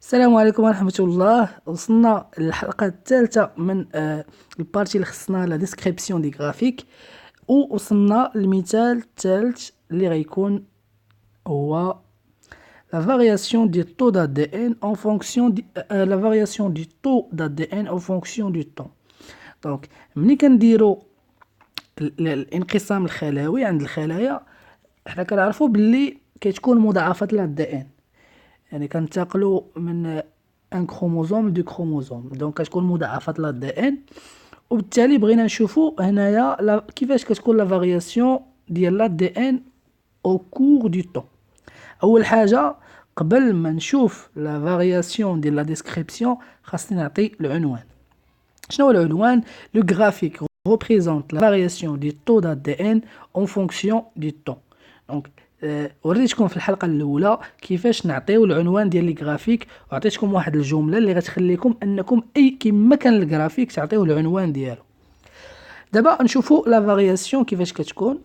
السلام عليكم ورحمة الله. وصلنا للحلقة الثالثة من البارتي اللي خصنا لا ديسكريبسيون دي غرافيك، ووصلنا للمثال الثالث اللي غيكون هو la variation du taux d'ADN en fonction la variation du taux d'ADN en fonction du temps. دونك ملي كنديرو الانقسام الخلوي عند الخلايا، حنا كنعرفوا باللي كتكون مضاعفات ال ADN، يعني كنتقلوا من ان كروموزوم دو كروموزوم، دونك كتكون مضاعفات لا دي ان. وبالتالي بغينا نشوفوا هنايا كيفاش كتكون لا فارياسيون ديال لا دي ان او كور دو طون. اول حاجه قبل ما نشوف لا فارياسيون ديال لا ديسكريبسيون خاصني نعطي العنوان. شنو هو العنوان؟ لو غرافيك représente la variation du taux d'ADN en fonction du temps. دونك وريتكم في الحلقه الاولى كيفاش نعطيو العنوان ديال لي غرافيك، وعطيتكم واحد الجمله اللي غتخليكم انكم كيما كان الغرافيك تعطيو العنوان ديالو. دابا نشوفوا لا فارياسيون كيفاش كتكون.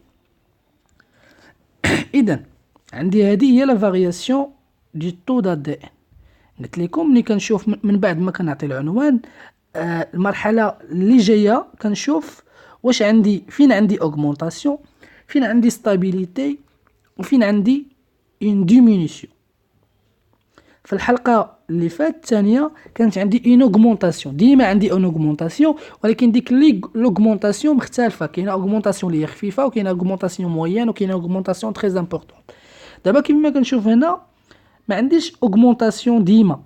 اذا عندي هذه هي لا فارياسيون دي طو دا دي ان. قلت لكم ملي كنشوف من بعد ما كنعطي العنوان، المرحله اللي جايه كنشوف واش عندي فين عندي اوغمونطاسيون، فين عندي ستابيليتي، وفين عندي اون ديمينيسيون. في الحلقه اللي فاتت الثانيه كانت عندي اون اوغمونطاسيون، ديما عندي اون اوغمونطاسيون، ولكن ديك لوغمونطاسيون مختلفه، كاينه اوغمونطاسيون اللي هي خفيفه، وكاينه اوغمونطاسيون موين، وكاينه اوغمونطاسيون تري امبورطون. دابا كيما كنشوف هنا ما عنديش اوغمونطاسيون ديما،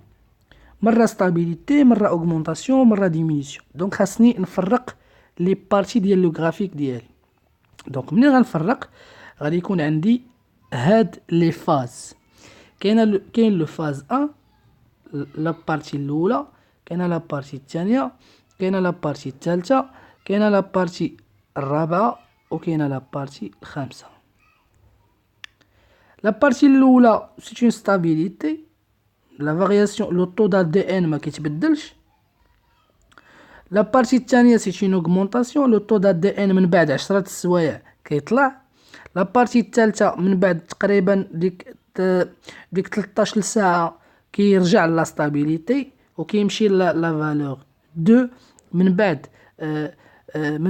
مره ستابيليتي، مره اوغمونطاسيون، مره ديمينيسيون. دونك خاصني نفرق لي بارتي ديال لو غرافيك ديالي. دونك منين غنفرق غادي يكون عندي هاد لي فاز. كاين لو فاز 1 لا بارتي الاولى، كاينه لا بارتي الثانيه، كاينه لا بارتي الثالثه، كاينه لا بارتي الرابعه، وكاينه لا بارتي الخامسه. لا بارتي الاولى سي اون ستابيليتي، لا فارياسيون لو طو دا دي ان ما كيتبدلش. لا بارتي الثانيه سي اون اوغمونطاسيون، لو طو دا دي ان من بعد 10 السوايع كيطلع. لا بارتي الثالثه من بعد تقريبا ديك 13 ساعه كيرجع لا ستابيليتي وكيمشي لا فالور 2. من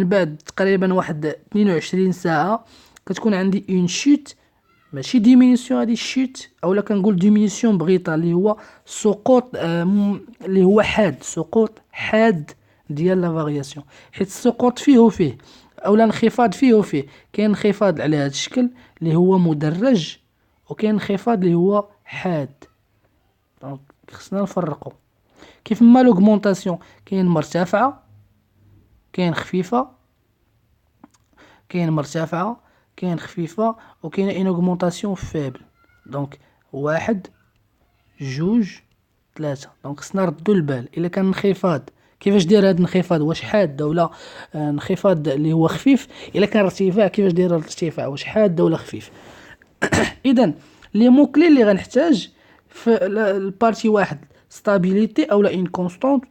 بعد تقريبا واحد 22 ساعه كتكون عندي اون شوت، ماشي ديمينيسيون، هذه الشوت اولا كنقول ديمينيسيون بغيطه، اللي هو سقوط، اللي هو حاد، سقوط حاد ديال لا فارياسيون. حيت السقوط فيه وفيه، اولا انخفاض فيه وفيه. كاين انخفاض على هذا الشكل اللي هو مدرج، وكاين انخفاض اللي هو حاد. دونك خصنا نفرقوا. كيف ما لوغمونطاسيون كاين مرتفعه، كاين خفيفه، كاين مرتفعه، كاين خفيفه، وكاين ان اوغمونطاسيون فيبل. دونك 1 2 3. دونك خصنا نردوا البال الا كان انخفاض كيفاش داير هذا الانخفاض، واش حاد ولا انخفاض اللي هو خفيف. الا كان ارتفاع كيفاش داير الارتفاع، واش حاد ولا خفيف. اذا لي موكلي اللي غنحتاج في البارتي 1 ستابيليتي اولا ان كونستانت،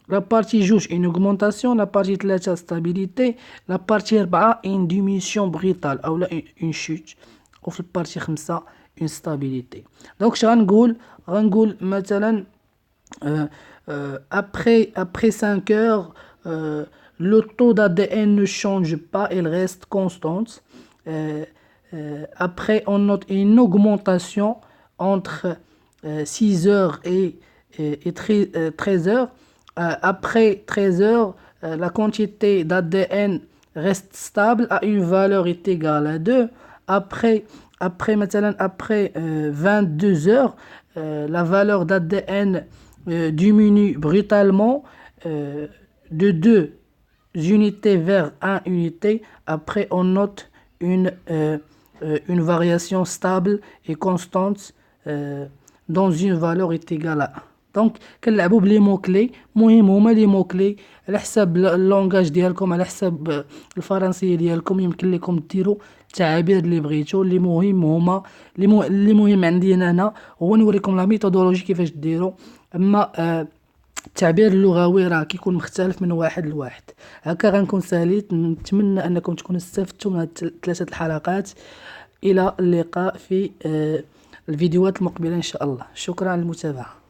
لا بارتي 2 ان اوغمونطاسيون، لا بارتي 3 ستابيليتي، لا بارتي 4 ان ديمينيسيون بغيطال اولا اون شوت، وفي البارتي 5 اون ستابيليتي. دونك اش غنقول مثلا après 5 heures, le taux d'ADN ne change pas, il reste constante. Après, on note une augmentation entre 6 heures et 13 heures. Après 13 heures, la quantité d'ADN reste stable à une valeur est égale à 2. Après 22 heures, la valeur d'ADN diminue brutalement de 2 unités vers 1 unité. Après, on note une variation stable et constante dans une valeur est égale à 1. دونك كنلعبوا بلي موكلي. مهم هما لي موكلي على حساب اللونغاج ديالكم، على حساب الفرنسيه ديالكم، يمكن لكم ديروا التعابير اللي بغيتو. اللي مهم هما اللي مهم عندي انا هو نوريكم لا ميثودولوجي كيفاش ديروا. اما التعبير اللغوي راه كيكون مختلف من واحد لواحد. هكا غنكون ساليت. نتمنى انكم تكونوا استفدتوا من هاد 3 الحلقات. الى اللقاء في الفيديوهات المقبله ان شاء الله. شكرا على المتابعه.